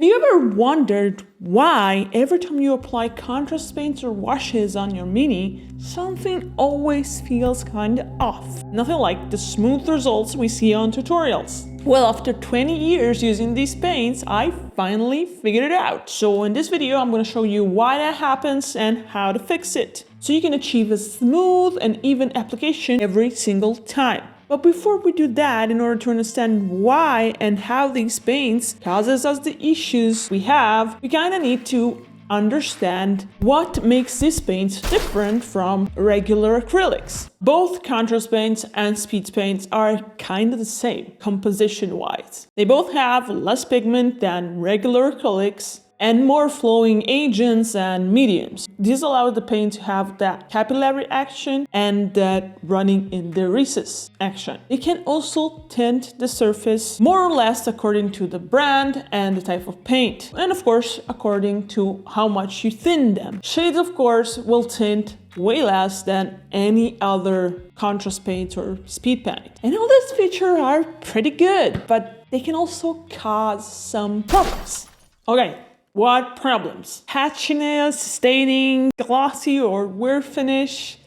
Have you ever wondered why every time you apply contrast paints or washes on your Mini, something always feels kinda off? Nothing like the smooth results we see on tutorials. Well, after 20 years using these paints, I finally figured it out. So in this video, I'm gonna show you why that happens and how to fix it, so you can achieve a smooth and even application every single time. But before we do that, in order to understand why and how these paints causes us the issues we have, we kind of need to understand what makes these paints different from regular acrylics. Both contrast paints and speed paints are kind of the same composition-wise. They both have less pigment than regular acrylics and more flowing agents and mediums. This allows the paint to have that capillary action and that running in the recess action. It can also tint the surface more or less according to the brand and the type of paint, and of course according to how much you thin them. Shades, of course, will tint way less than any other contrast paint or speed paint. And all these features are pretty good, but they can also cause some problems. Okay. What problems? Patchiness, staining, glossy or weird finish.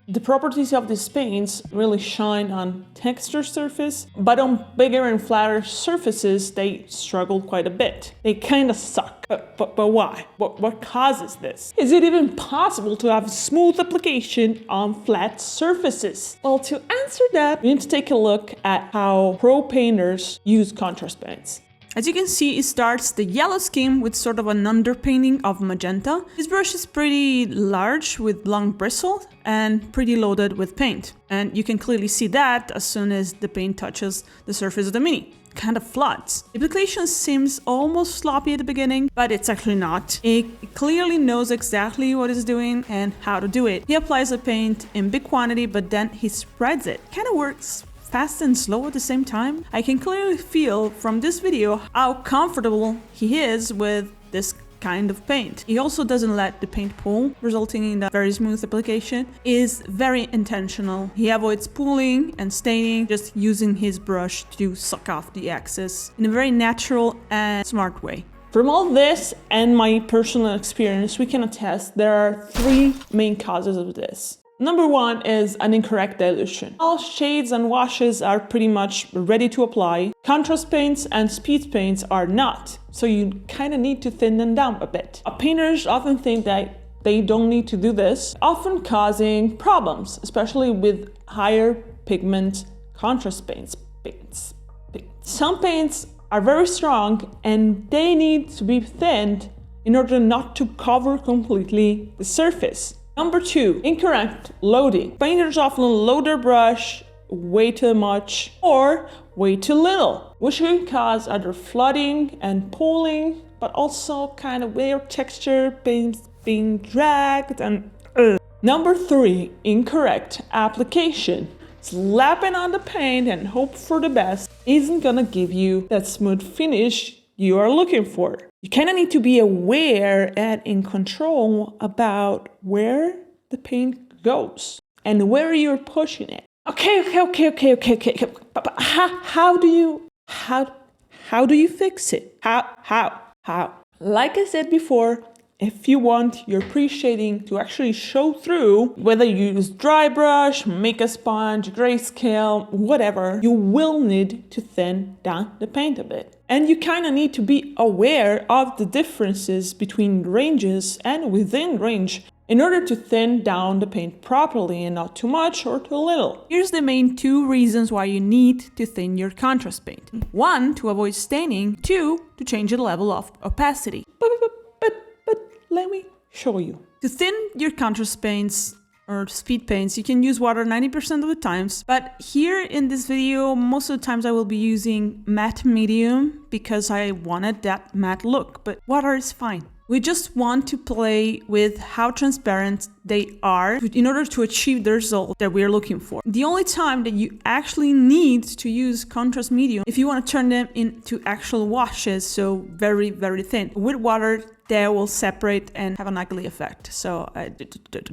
The properties of these paints really shine on texture surface, but on bigger and flatter surfaces, they struggle quite a bit. They kind of suck. But why? What causes this? Is it even possible to have smooth application on flat surfaces? Well, to answer that, we need to take a look at how pro painters use contrast paints. As you can see, it starts the yellow scheme with sort of an underpainting of magenta. This brush is pretty large with long bristles and pretty loaded with paint. And you can clearly see that as soon as the paint touches the surface of the Mini. Kind of floods. The application seems almost sloppy at the beginning, but it's actually not. It clearly knows exactly what it's doing and how to do it. He applies the paint in big quantity, but then he spreads it. Kind of works fast and slow at the same time. I can clearly feel from this video how comfortable he is with this kind of paint. He also doesn't let the paint pool, resulting in a very smooth application. Is very intentional. He avoids pooling and staining, just using his brush to suck off the excess in a very natural and smart way. From all this and my personal experience, we can attest there are three main causes of this. Number one is an incorrect dilution. All shades and washes are pretty much ready to apply. Contrast paints and speed paints are not, so you kind of need to thin them down a bit. Painters often think that they don't need to do this, often causing problems, especially with higher pigment contrast paints. Some paints are very strong and they need to be thinned in order not to cover completely the surface. Number two, incorrect loading. Painters often load their brush way too much or way too little, which can cause either flooding and pooling, but also kind of weird texture, paint being dragged and Number three, incorrect application. Slapping on the paint and hope for the best isn't gonna give you that smooth finish you are looking for. You kind of need to be aware and in control about where the paint goes and where you're pushing it. Okay. But how do you fix it? How? Like I said before, if you want your pre-shading to actually show through, whether you use dry brush, make a sponge, grayscale, whatever, you will need to thin down the paint a bit. And you kind of need to be aware of the differences between ranges and within range in order to thin down the paint properly and not too much or too little. Here's the main two reasons why you need to thin your contrast paint. One, to avoid staining. Two, to change the level of opacity. But let me show you. To thin your contrast paints or speed paints, you can use water 90% of the times, but here in this video, most of the times I will be using matte medium because I wanted that matte look, but water is fine. We just want to play with how transparent they are in order to achieve the result that we're looking for. The only time that you actually need to use contrast medium if you want to turn them into actual washes, so very, very thin. With water, they will separate and have an ugly effect. So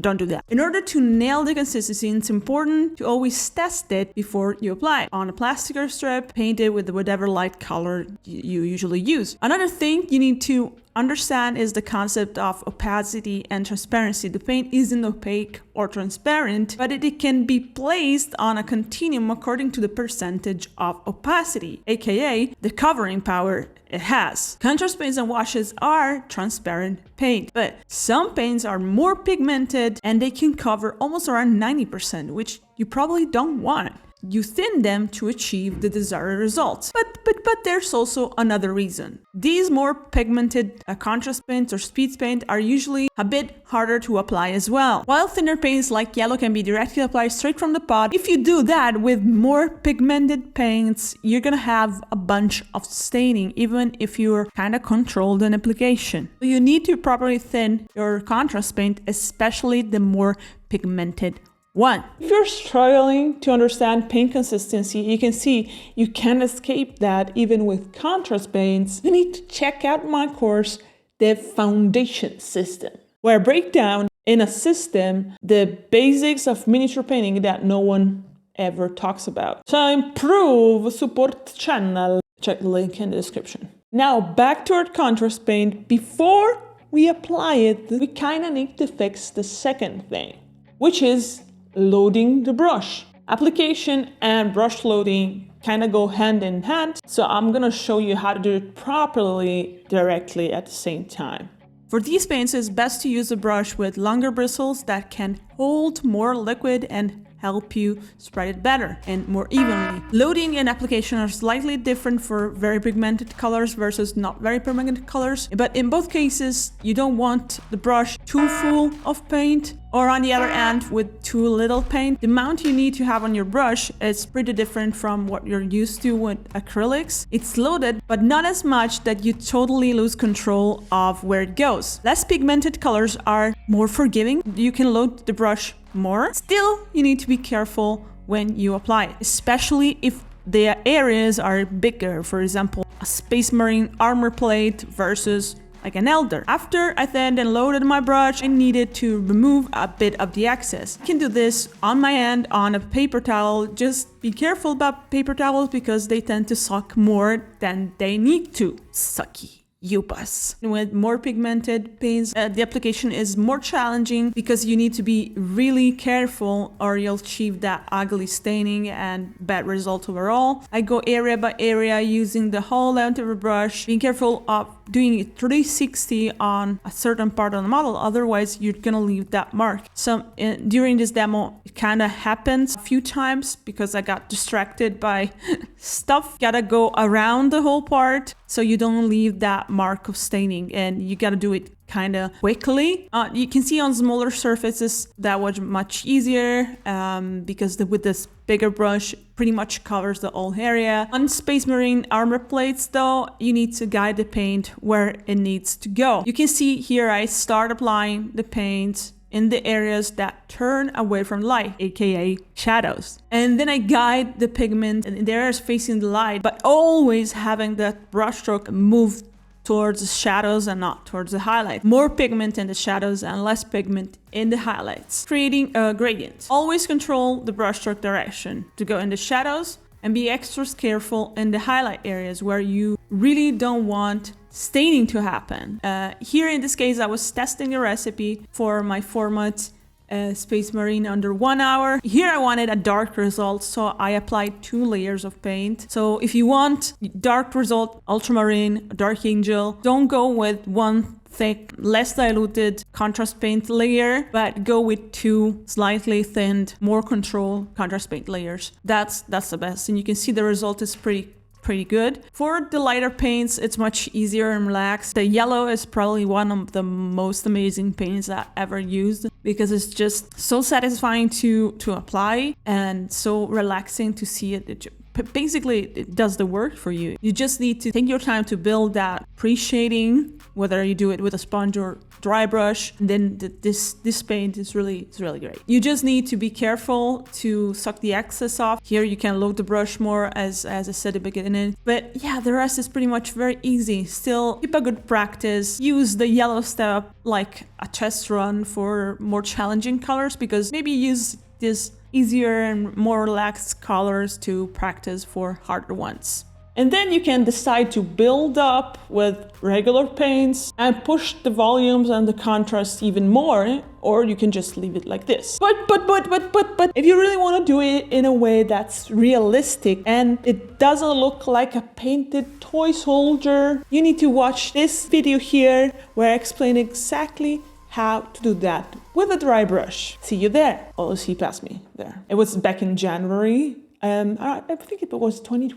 don't do that. In order to nail the consistency, it's important to always test it before you apply it. On a plastic or strip, paint it with whatever light color you usually use. Another thing you need to understand is the concept of opacity and transparency. The paint isn't opaque or transparent, but it can be placed on a continuum according to the percentage of opacity, aka the covering power it has. Contrast paints and washes are transparent paint, but some paints are more pigmented and they can cover almost around 90%, which you probably don't want. You thin them to achieve the desired results. But there's also another reason. These more pigmented contrast paints or speed paint are usually a bit harder to apply as well. While thinner paints like yellow can be directly applied straight from the pot, if you do that with more pigmented paints, you're gonna have a bunch of staining, even if you're kind of controlled in application. So you need to properly thin your contrast paint, especially the more pigmented one. If you're struggling to understand paint consistency, you can see you can't escape that even with contrast paints. You need to check out my course, The Foundation System, where I break down in a system the basics of miniature painting that no one ever talks about. So improve, support channel. Check the link in the description. Now back to our contrast paint. Before we apply it, we kind of need to fix the second thing, which is loading the brush. Application and brush loading kind of go hand in hand, so I'm gonna show you how to do it properly directly at the same time. For these paints, it's best to use a brush with longer bristles that can hold more liquid and help you spread it better and more evenly. Loading and application are slightly different for very pigmented colors versus not very pigmented colors, but in both cases, you don't want the brush too full of paint or on the other end with too little paint. The amount you need to have on your brush is pretty different from what you're used to with acrylics. It's loaded, but not as much that you totally lose control of where it goes. Less pigmented colors are more forgiving. You can load the brush more. Still, you need to be careful when you apply it, especially if the areas are bigger. For example, a Space Marine armor plate versus like an elder. After I thinned and loaded my brush, I needed to remove a bit of the excess. I can do this on my hand on a paper towel. Just be careful about paper towels because they tend to suck more than they need to. Sucky. Yupas. With more pigmented paints, the application is more challenging because you need to be really careful or you'll achieve that ugly staining and bad result overall. I go area by area using the whole length of a brush, being careful of doing it 360 on a certain part of the model, otherwise you're gonna leave that mark. So during this demo, it kind of happens a few times because I got distracted by stuff. Gotta go around the whole part so you don't leave that mark of staining, and you gotta do it kind of quickly. You can see on smaller surfaces that was much easier because with this bigger brush pretty much covers the whole area. On Space Marine armor plates though, you need to guide the paint where it needs to go. You can see here I start applying the paint in the areas that turn away from light, aka shadows. And then I guide the pigment in the areas facing the light, but always having that brush stroke move towards the shadows and not towards the highlight. More pigment in the shadows and less pigment in the highlights, creating a gradient. Always control the brushstroke direction to go in the shadows and be extra careful in the highlight areas where you really don't want staining to happen. Here in this case, I was testing a recipe for my format Space Marine under 1 hour. Here I wanted a dark result, so I applied 2 layers of paint. So if you want dark result, ultramarine, dark angel, don't go with one thick, less diluted contrast paint layer, but go with 2 slightly thinned, more controlled contrast paint layers. That's the best, and you can see the result is pretty good. For the lighter paints, it's much easier and relaxed. The yellow is probably one of the most amazing paints I ever used because it's just so satisfying to apply and so relaxing to see it basically it does the work for you. You just need to take your time to build that pre-shading, whether you do it with a sponge or dry brush. And then this paint is really great. You just need to be careful to suck the excess off. Here you can load the brush more, as I said at the beginning. But yeah, the rest is pretty much very easy. Still, keep a good practice. Use the yellow step like a test run for more challenging colors, because maybe use this easier and more relaxed colors to practice for harder ones. And then you can decide to build up with regular paints and push the volumes and the contrast even more, or you can just leave it like this. But if you really want to do it in a way that's realistic and it doesn't look like a painted toy soldier, you need to watch this video here where I explain exactly how to do that with a dry brush. See you there. Oh, see past me there. It was back in January. I think it was 2020.